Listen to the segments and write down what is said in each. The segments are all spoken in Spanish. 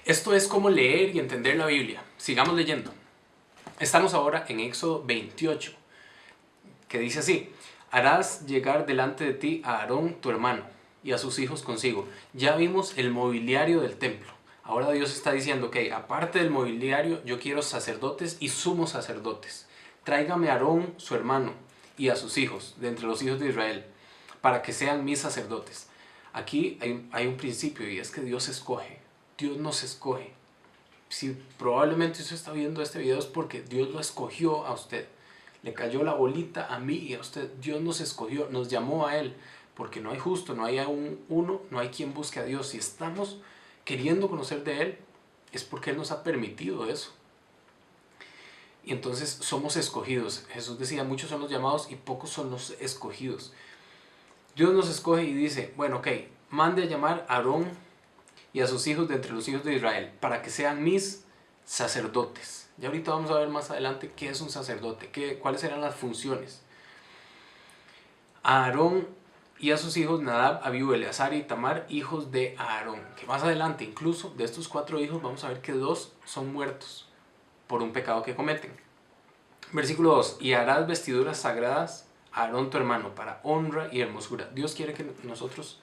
Esto es como leer y entender la Biblia. Sigamos leyendo. Estamos ahora en Éxodo 28, que dice así: harás llegar delante de ti a Aarón tu hermano y a sus hijos consigo. Ya vimos el mobiliario del templo. Ahora Dios está diciendo que aparte del mobiliario yo quiero sacerdotes y sumos sacerdotes. Tráigame a Aarón su hermano y a sus hijos, de entre los hijos de Israel, para que sean mis sacerdotes. Aquí hay un principio, y es que Dios escoge. Dios nos escoge. Si probablemente usted está viendo este video es porque Dios lo escogió a usted. Le cayó la bolita a mí y a usted. Dios nos escogió, nos llamó a Él. Porque no hay justo, no hay uno, no hay quien busque a Dios. Si estamos queriendo conocer de Él, es porque Él nos ha permitido eso. Y entonces somos escogidos. Jesús decía, muchos son los llamados y pocos son los escogidos. Dios nos escoge y dice, bueno, ok, mande a llamar a Aarón y a sus hijos de entre los hijos de Israel, para que sean mis sacerdotes. Y ahorita vamos a ver más adelante qué es un sacerdote, cuáles eran las funciones. A Aarón y a sus hijos Nadab, Abiú, Eleazar y Tamar, hijos de Aarón. Que más adelante, incluso de estos 4 hijos, vamos a ver que 2 son muertos por un pecado que cometen. Versículo 2: y harás vestiduras sagradas a Aarón tu hermano, para honra y hermosura. Dios quiere que nosotros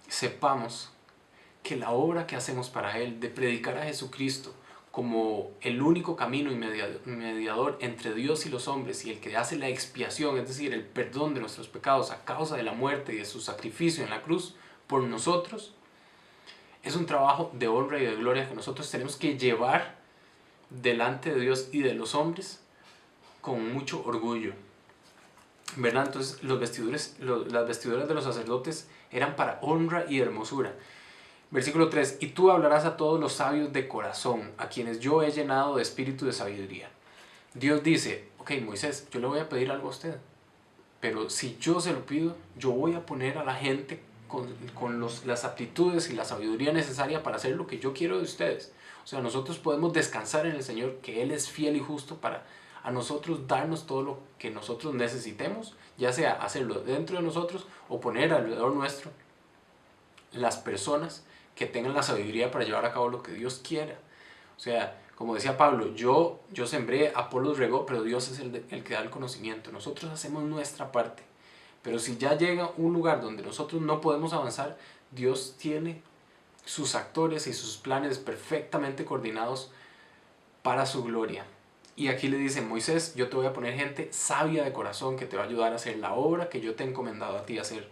sepamos que la obra que hacemos para Él, de predicar a Jesucristo como el único camino y mediador entre Dios y los hombres, y el que hace la expiación, es decir, el perdón de nuestros pecados a causa de la muerte y de su sacrificio en la cruz por nosotros, es un trabajo de honra y de gloria que nosotros tenemos que llevar delante de Dios y de los hombres con mucho orgullo, ¿verdad? Entonces las vestiduras de los sacerdotes eran para honra y hermosura. Versículo 3: y tú hablarás a todos los sabios de corazón, a quienes yo he llenado de espíritu de sabiduría. Dios dice, ok, Moisés, yo le voy a pedir algo a usted, pero si yo se lo pido, yo voy a poner a la gente con las aptitudes y la sabiduría necesaria para hacer lo que yo quiero de ustedes. O sea, nosotros podemos descansar en el Señor, que Él es fiel y justo para a nosotros darnos todo lo que nosotros necesitemos, ya sea hacerlo dentro de nosotros o poner alrededor nuestro las personas que tengan la sabiduría para llevar a cabo lo que Dios quiera. O sea, como decía Pablo, yo sembré, Apolos regó, pero Dios es el que da el conocimiento. Nosotros hacemos nuestra parte. Pero si ya llega un lugar donde nosotros no podemos avanzar, Dios tiene sus actores y sus planes perfectamente coordinados para su gloria. Y aquí le dice, Moisés, yo te voy a poner gente sabia de corazón que te va a ayudar a hacer la obra que yo te he encomendado a ti hacer.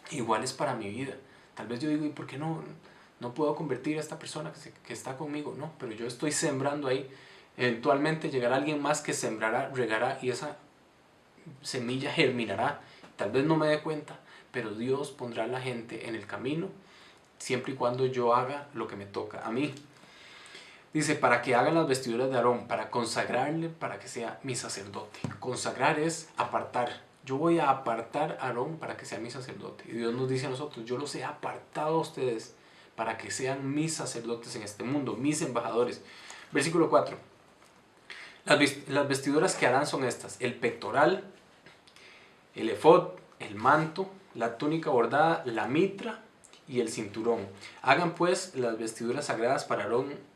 Igual es para mi vida. Tal vez yo digo, ¿y por qué no puedo convertir a esta persona que está conmigo? No, pero yo estoy sembrando ahí. Eventualmente llegará alguien más que sembrará, regará, y esa semilla germinará. Tal vez no me dé cuenta, pero Dios pondrá a la gente en el camino siempre y cuando yo haga lo que me toca a mí. Dice, para que hagan las vestiduras de Aarón, para consagrarle, para que sea mi sacerdote. Consagrar es apartar. Yo voy a apartar a Aarón para que sea mi sacerdote. Y Dios nos dice a nosotros, yo los he apartado a ustedes para que sean mis sacerdotes en este mundo, mis embajadores. Versículo 4. Las vestiduras que harán son estas: el pectoral, el efod, el manto, la túnica bordada, la mitra y el cinturón. Hagan pues las vestiduras sagradas para Aarón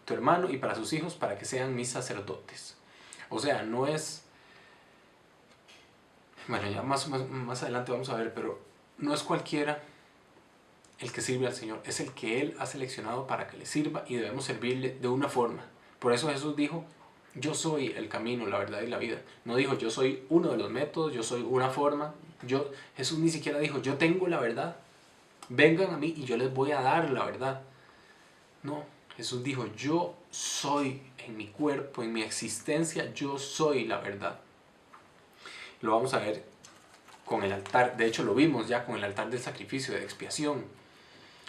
tu hermano y para sus hijos, para que sean mis sacerdotes. O sea, no es... Bueno, ya más adelante vamos a ver, pero no es cualquiera el que sirve al Señor, es el que Él ha seleccionado para que le sirva, y debemos servirle de una forma. Por eso Jesús dijo, yo soy el camino, la verdad y la vida. No dijo, yo soy uno de los métodos, yo soy una forma. Jesús ni siquiera dijo, yo tengo la verdad, vengan a mí y yo les voy a dar la verdad. No, Jesús dijo, yo soy, en mi cuerpo, en mi existencia, yo soy la verdad. Lo vamos a ver con el altar. De hecho, lo vimos ya con el altar del sacrificio de expiación,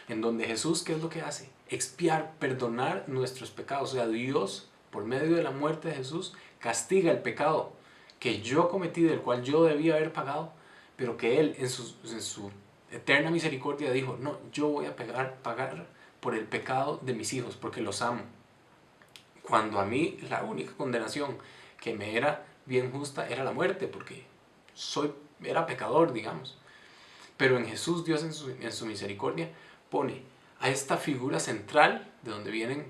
en donde Jesús, ¿qué es lo que hace? Expiar, perdonar nuestros pecados. O sea, Dios, por medio de la muerte de Jesús, castiga el pecado que yo cometí, del cual yo debía haber pagado, pero que Él, en su eterna misericordia, dijo, no, yo voy a pagar por el pecado de mis hijos, porque los amo. Cuando a mí la única condenación que me era bien justa era la muerte, porque era pecador, digamos. Pero en Jesús, Dios en su misericordia pone, hay esta figura central de donde vienen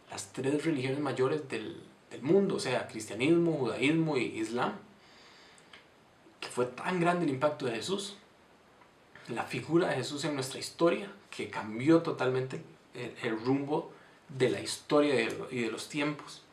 las tres religiones mayores del mundo, o sea, cristianismo, judaísmo y islam, que fue tan grande el impacto de Jesús, la figura de Jesús en nuestra historia, que cambió totalmente el rumbo de la historia y de los tiempos,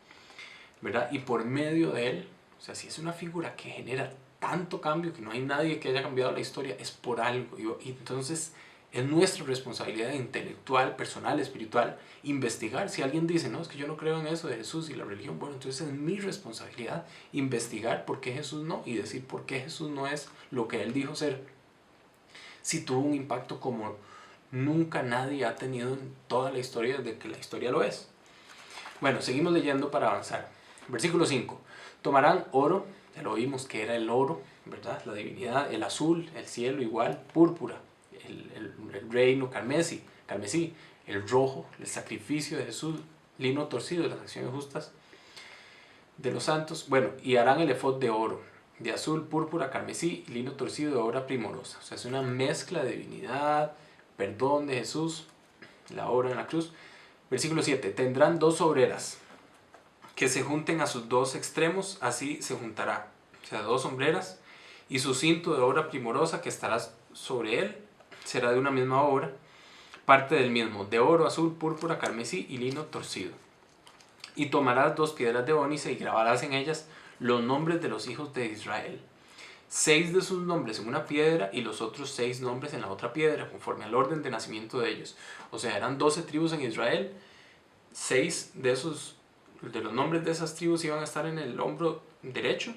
¿verdad? Y por medio de él, o sea, si es una figura que genera tanto cambio, que no hay nadie que haya cambiado la historia, es por algo. Y entonces es nuestra responsabilidad intelectual, personal, espiritual, investigar. Si alguien dice, no, es que yo no creo en eso de Jesús y la religión, bueno, entonces es mi responsabilidad investigar por qué Jesús no, y decir por qué Jesús no es lo que él dijo ser. Si tuvo un impacto como nunca nadie ha tenido en toda la historia, desde que la historia lo es. Bueno, seguimos leyendo para avanzar. Versículo 5. Tomarán oro, ya lo vimos que era el oro, ¿verdad? La divinidad, el azul, el cielo igual, púrpura, el reino, carmesí, el rojo, el sacrificio de Jesús, lino torcido, las acciones justas de los santos. Bueno, y harán el efod de oro, de azul, púrpura, carmesí, lino torcido de obra primorosa. O sea, es una mezcla de divinidad, perdón de Jesús, la obra en la cruz. Versículo 7. Tendrán 2 obreras que se junten a sus 2 extremos, así se juntará. O sea, 2 sombreras, y su cinto de obra primorosa que estará sobre él será de una misma obra, parte del mismo, de oro, azul, púrpura, carmesí y lino torcido. Y tomarás 2 piedras de ónice y grabarás en ellas los nombres de los hijos de Israel. 6 de sus nombres en una piedra y los otros 6 nombres en la otra piedra, conforme al orden de nacimiento de ellos. O sea, eran 12 tribus en Israel. 6 de los nombres de esas tribus iban a estar en el hombro derecho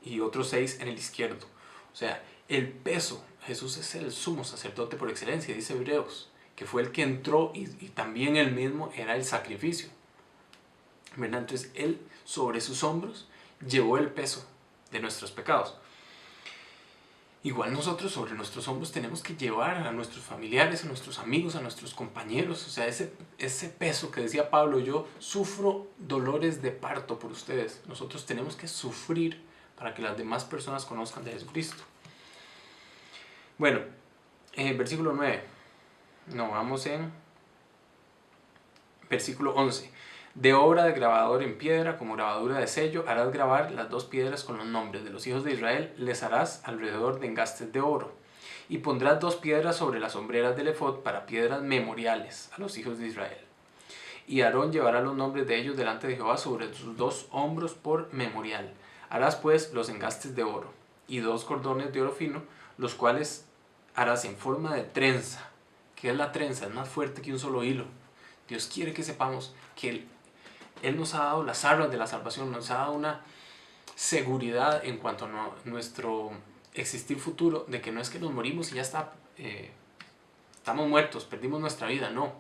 y otros 6 en el izquierdo. O sea, el peso, Jesús es el sumo sacerdote por excelencia, dice Hebreos, que fue el que entró y también él mismo era el sacrificio, ¿verdad? Entonces él sobre sus hombros llevó el peso de nuestros pecados. Igual nosotros sobre nuestros hombros tenemos que llevar a nuestros familiares, a nuestros amigos, a nuestros compañeros. O sea, ese peso que decía Pablo, yo sufro dolores de parto por ustedes. Nosotros tenemos que sufrir para que las demás personas conozcan de Jesucristo. Bueno, versículo 9. No, vamos en versículo 11. De obra de grabador en piedra, como grabadura de sello, harás grabar las 2 piedras con los nombres de los hijos de Israel, les harás alrededor de engastes de oro. Y pondrás 2 piedras sobre las sombreras del efod para piedras memoriales a los hijos de Israel. Y Aarón llevará los nombres de ellos delante de Jehová sobre sus 2 hombros por memorial. Harás pues los engastes de oro y 2 cordones de oro fino, los cuales harás en forma de trenza. ¿Qué es la trenza? Es más fuerte que un solo hilo. Dios quiere que sepamos que Él nos ha dado las armas de la salvación, nos ha dado una seguridad en cuanto a nuestro existir futuro, de que no es que nos morimos y ya está, estamos muertos, perdimos nuestra vida, no.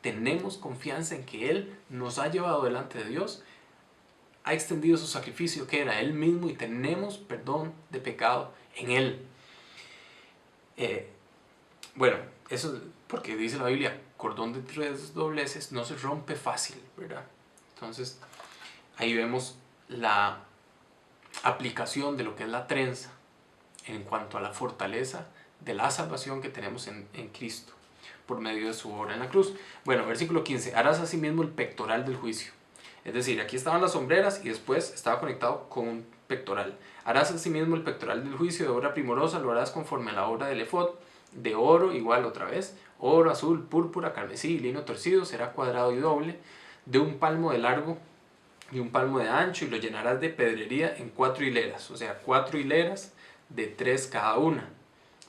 Tenemos confianza en que Él nos ha llevado delante de Dios, ha extendido su sacrificio que era Él mismo y tenemos perdón de pecado en Él. Bueno, eso porque dice la Biblia, cordón de 3 dobleces no se rompe fácil, ¿verdad? Entonces, ahí vemos la aplicación de lo que es la trenza en cuanto a la fortaleza de la salvación que tenemos en Cristo por medio de su obra en la cruz. Bueno, versículo 15. Harás asimismo el pectoral del juicio. Es decir, aquí estaban las sombreras y después estaba conectado con un pectoral. Harás asimismo el pectoral del juicio de obra primorosa, lo harás conforme a la obra del efod, de oro, igual otra vez, oro, azul, púrpura, carmesí y lino torcido, será cuadrado y doble, de 1 palmo de largo y 1 palmo de ancho, y lo llenarás de pedrería en 4 hileras, o sea, 4 hileras de 3 cada una,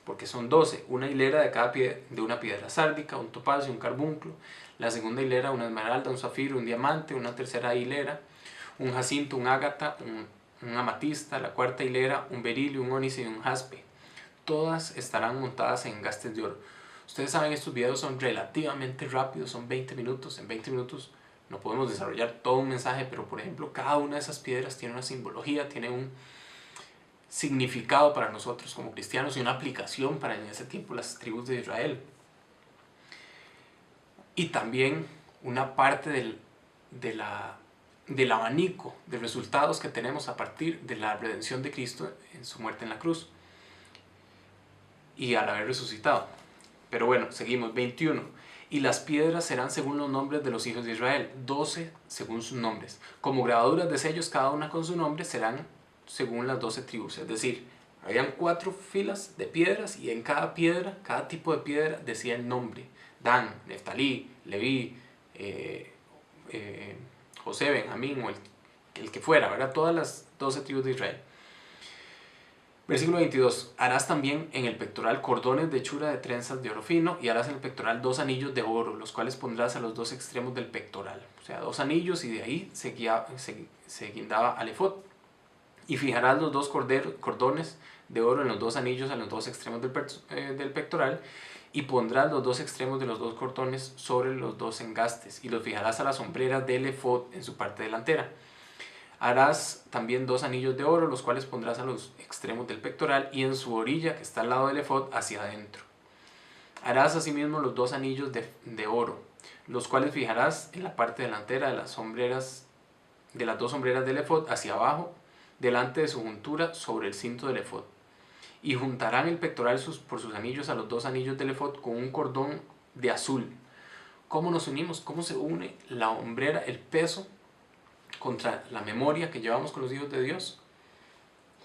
porque son 12, una hilera de cada pie, de una piedra sárdica, un topacio, un carbunclo, la segunda hilera una esmeralda, un zafiro, un diamante, una tercera hilera, un jacinto, un ágata, un amatista, la cuarta hilera, un berilio, un ónice y un jaspe. Todas estarán montadas en engastes de oro. Ustedes saben, estos videos son relativamente rápidos, son 20 minutos. En 20 minutos no podemos desarrollar todo un mensaje, pero por ejemplo, cada una de esas piedras tiene una simbología, tiene un significado para nosotros como cristianos y una aplicación para en ese tiempo las tribus de Israel. Y también una parte del abanico de resultados que tenemos a partir de la redención de Cristo en su muerte en la cruz y al haber resucitado. Pero bueno, seguimos. 21. Y las piedras serán según los nombres de los hijos de Israel, 12 según sus nombres. Como grabaduras de sellos, cada una con su nombre, serán según las 12 tribus. Es decir, habían 4 filas de piedras y en cada piedra, cada tipo de piedra decía el nombre. Dan, Neftalí, Leví, José, Benjamín o el que fuera, ¿verdad? Todas las 12 tribus de Israel. Versículo 22. Harás también en el pectoral cordones de hechura de trenzas de oro fino y harás en el pectoral 2 anillos de oro, los cuales pondrás a los 2 extremos del pectoral. O sea, 2 anillos y de ahí se guindaba al efod. Y fijarás los 2 cordones de oro en los 2 anillos a los 2 extremos del pectoral y pondrás los 2 extremos de los 2 cordones sobre los 2 engastes y los fijarás a las sombreras del efod en su parte delantera. Harás también 2 anillos de oro, los cuales pondrás a los extremos del pectoral y en su orilla, que está al lado del efod, hacia adentro. Harás asimismo los 2 anillos de oro, los cuales fijarás en la parte delantera de las 2 sombreras del efod hacia abajo, delante de su juntura sobre el cinto del efod. Y juntarán el pectoral por sus anillos a los 2 anillos del efod con un cordón de azul. ¿Cómo nos unimos? ¿Cómo se une la hombrera, el peso, contra la memoria que llevamos con los hijos de Dios?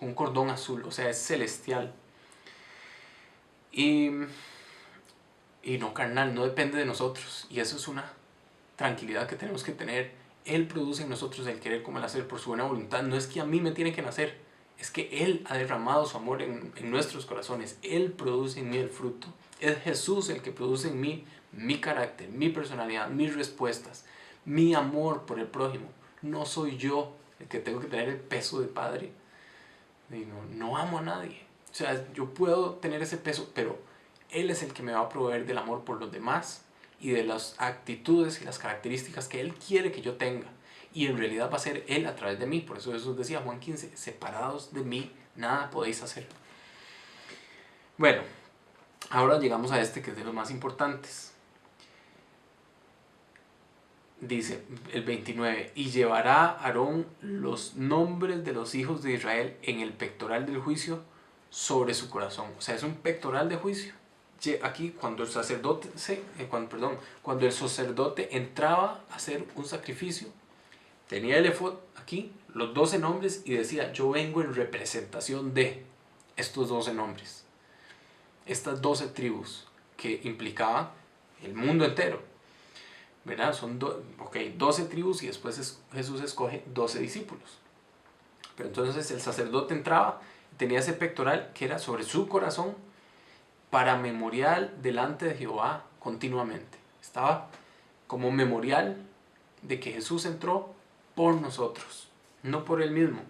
Un cordón azul, o sea, es celestial. Y no carnal, no depende de nosotros. Y eso es una tranquilidad que tenemos que tener. Él produce en nosotros el querer como el hacer por su buena voluntad. No es que a mí me tiene que nacer, es que Él ha derramado su amor en nuestros corazones. Él produce en mí el fruto. Es Jesús el que produce en mí mi carácter, mi personalidad, mis respuestas, mi amor por el prójimo. No soy yo el que tengo que tener el peso de padre. No amo a nadie. O sea, yo puedo tener ese peso, pero Él es el que me va a proveer del amor por los demás y de las actitudes y las características que Él quiere que yo tenga. Y en realidad va a ser Él a través de mí. Por eso Jesús decía, Juan 15, separados de mí, nada podéis hacer. Bueno, ahora llegamos a este que es de los más importantes. Dice el 29, y llevará Aarón los nombres de los hijos de Israel en el pectoral del juicio sobre su corazón. O sea, es un pectoral de juicio. Aquí cuando el sacerdote entraba a hacer un sacrificio, tenía el efod aquí, los 12 nombres y decía, yo vengo en representación de estos 12 nombres. Estas 12 tribus que implicaban el mundo entero. ¿Verdad? Son 12 tribus y después Jesús escoge 12 discípulos. Pero entonces el sacerdote entraba, tenía ese pectoral que era sobre su corazón para memorial delante de Jehová continuamente. Estaba como memorial de que Jesús entró por nosotros, no por Él mismo.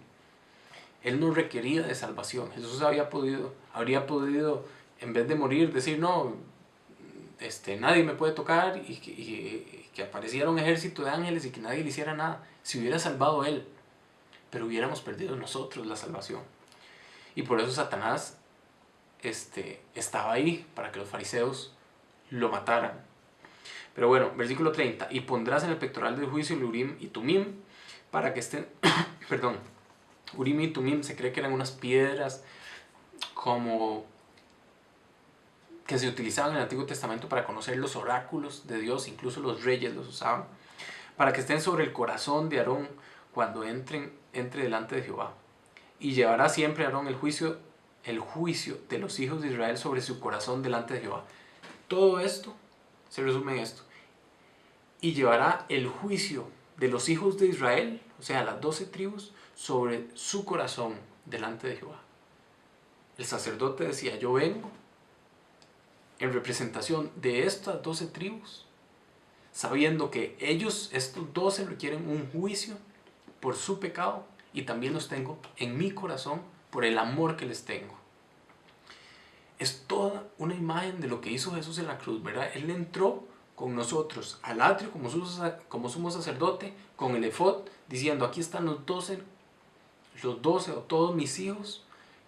Él no requería de salvación. Jesús habría podido, en vez de morir, decir, no, nadie me puede tocar y que apareciera un ejército de ángeles y que nadie le hiciera nada. Si hubiera salvado Él, pero hubiéramos perdido nosotros la salvación. Y por eso Satanás estaba ahí para que los fariseos lo mataran. Pero bueno, versículo 30. Y pondrás en el pectoral del juicio el Urim y Tumim para que estén... perdón. Urim y Tumim se cree que eran unas piedras como que se utilizaban en el Antiguo Testamento para conocer los oráculos de Dios, incluso los reyes los usaban, para que estén sobre el corazón de Aarón cuando entre delante de Jehová. Y llevará siempre Aarón el juicio de los hijos de Israel sobre su corazón delante de Jehová. Todo esto se resume en esto. Y llevará el juicio de los hijos de Israel, o sea, las 12 tribus, sobre su corazón delante de Jehová. El sacerdote decía, yo vengo en representación de estas 12 tribus, sabiendo que estos 12 requieren un juicio por su pecado y también los tengo en mi corazón por el amor que les tengo. Es toda una imagen de lo que hizo Jesús en la cruz, ¿verdad? Él entró con nosotros al atrio como sumo sacerdote, con el efod, diciendo, aquí están los 12 o todos mis hijos,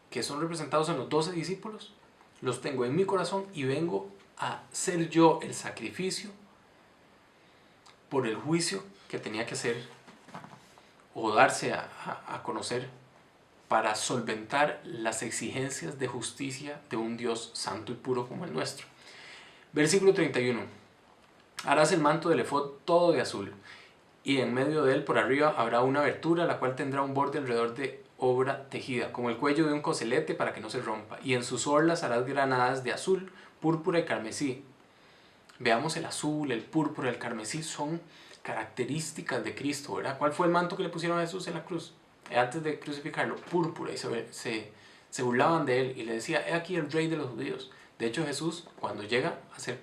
que son representados en los 12 discípulos, los tengo en mi corazón y vengo a ser yo el sacrificio por el juicio que tenía que hacer o darse a conocer para solventar las exigencias de justicia de un Dios santo y puro como el nuestro. Versículo 31. Harás el manto del efod todo de azul, y en medio de él por arriba habrá una abertura, la cual tendrá un borde alrededor de obra tejida, como el cuello de un coselete para que no se rompa, y en sus orlas harás granadas de azul, púrpura y carmesí. Veamos el azul, el púrpura, el carmesí son características de Cristo, ¿verdad? ¿Cuál fue el manto que le pusieron a Jesús en la cruz? Antes de crucificarlo, púrpura, y se burlaban de él y le decía, he aquí el rey de los judíos. De hecho, Jesús, cuando llega a ser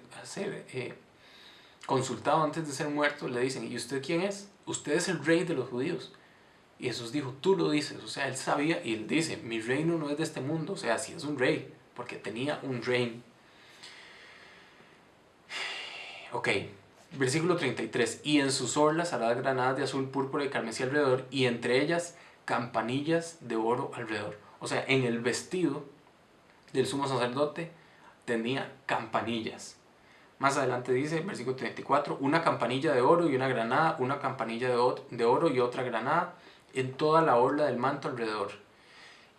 consultado antes de ser muerto, le dicen, ¿y usted quién es? Usted es el rey de los judíos. Y Jesús dijo, tú lo dices. O sea, él sabía y él dice, mi reino no es de este mundo. O sea, sí es un rey, porque tenía un reino. Ok, versículo 33. Y en sus orlas hará granadas de azul, púrpura y carmesí alrededor, y entre ellas campanillas de oro alrededor. O sea, en el vestido del sumo sacerdote tenía campanillas. Más adelante dice, versículo 34, una campanilla de oro y una granada, una campanilla de oro y otra granada en toda la orla del manto alrededor.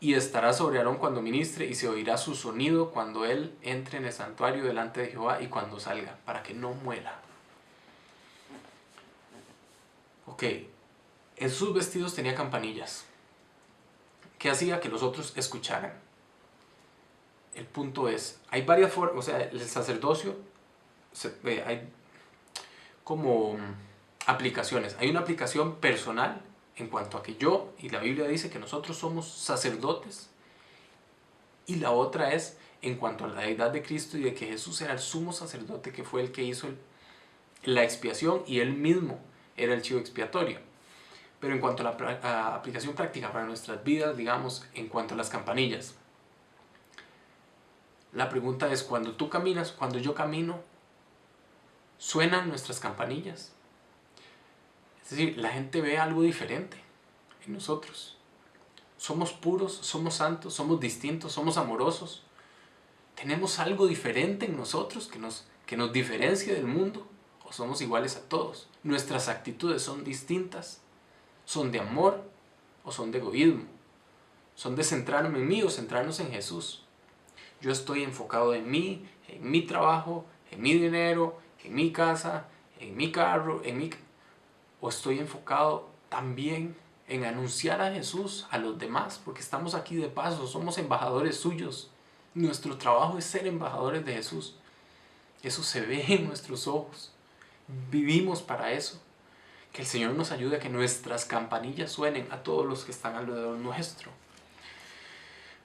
Y estará sobre Aarón cuando ministre, y se oirá su sonido cuando él entre en el santuario delante de Jehová y cuando salga, para que no muera. Ok, en sus vestidos tenía campanillas. ¿Qué hacía? Que los otros escucharan. El punto es, hay varias formas, o sea, el sacerdocio, hay como aplicaciones. Hay una aplicación personal en cuanto a que yo, y la Biblia dice que nosotros somos sacerdotes, y la otra es en cuanto a la deidad de Cristo y de que Jesús era el sumo sacerdote, que fue el que hizo la expiación, y él mismo era el chivo expiatorio. Pero en cuanto a la aplicación práctica para nuestras vidas, digamos, en cuanto a las campanillas, la pregunta es, cuando tú caminas, cuando yo camino, ¿suenan nuestras campanillas? Es decir, la gente ve algo diferente en nosotros. Somos puros, somos santos, somos distintos, somos amorosos. ¿Tenemos algo diferente en nosotros que nos diferencia del mundo? ¿O somos iguales a todos? ¿Nuestras actitudes son distintas? ¿Son de amor o son de egoísmo? ¿Son de centrarme en mí o centrarnos en Jesús? Yo estoy enfocado en mí, en mi trabajo, en mi dinero, en mi casa, en mi carro, o estoy enfocado también en anunciar a Jesús a los demás, porque estamos aquí de paso, somos embajadores suyos. Nuestro trabajo es ser embajadores de Jesús. Eso se ve en nuestros ojos. Vivimos para eso. Que el Señor nos ayude a que nuestras campanillas suenen a todos los que están alrededor nuestro.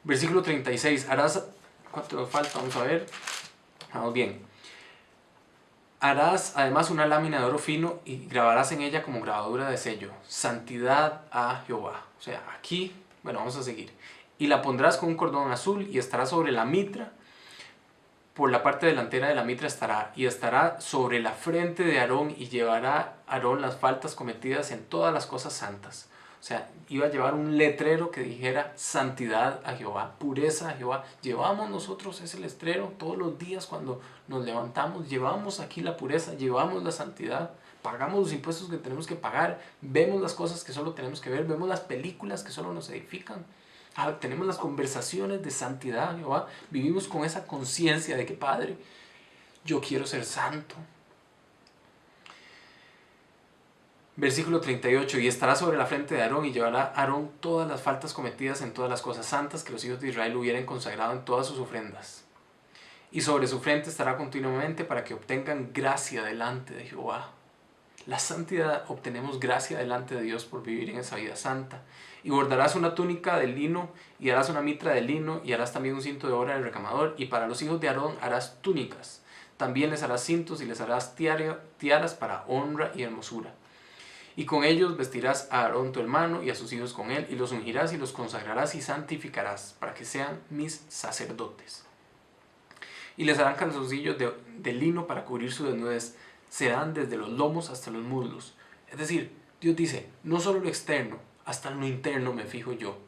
Versículo 36. ¿Cuánto nos falta? Vamos a ver. Vamos bien. Harás además una lámina de oro fino y grabarás en ella como grabadura de sello. Santidad a Jehová. O sea, aquí, bueno, vamos a seguir. Y la pondrás con un cordón azul y estará sobre la mitra. Por la parte delantera de la mitra estará sobre la frente de Aarón, y llevará Aarón las faltas cometidas en todas las cosas santas. O sea, iba a llevar un letrero que dijera santidad a Jehová, pureza a Jehová. Llevamos nosotros ese letrero todos los días cuando nos levantamos, llevamos aquí la pureza, llevamos la santidad, pagamos los impuestos que tenemos que pagar, vemos las cosas que solo tenemos que ver, vemos las películas que solo nos edifican. Tenemos las conversaciones de santidad a Jehová, vivimos con esa conciencia de que, Padre, yo quiero ser santo. Versículo 38, y estará sobre la frente de Aarón, y llevará Aarón todas las faltas cometidas en todas las cosas santas que los hijos de Israel hubieran consagrado en todas sus ofrendas. Y sobre su frente estará continuamente para que obtengan gracia delante de Jehová. La santidad, obtenemos gracia delante de Dios por vivir en esa vida santa. Y bordarás una túnica de lino, y harás una mitra de lino, y harás también un cinto de obra del recamador, y para los hijos de Aarón harás túnicas. También les harás cintos y les harás tiaras para honra y hermosura. Y con ellos vestirás a Aarón tu hermano y a sus hijos con él, y los ungirás y los consagrarás y santificarás, para que sean mis sacerdotes. Y les harán calzoncillos de lino para cubrir su desnudez, serán desde los lomos hasta los muslos. Es decir, Dios dice, no solo lo externo, hasta lo interno me fijo yo.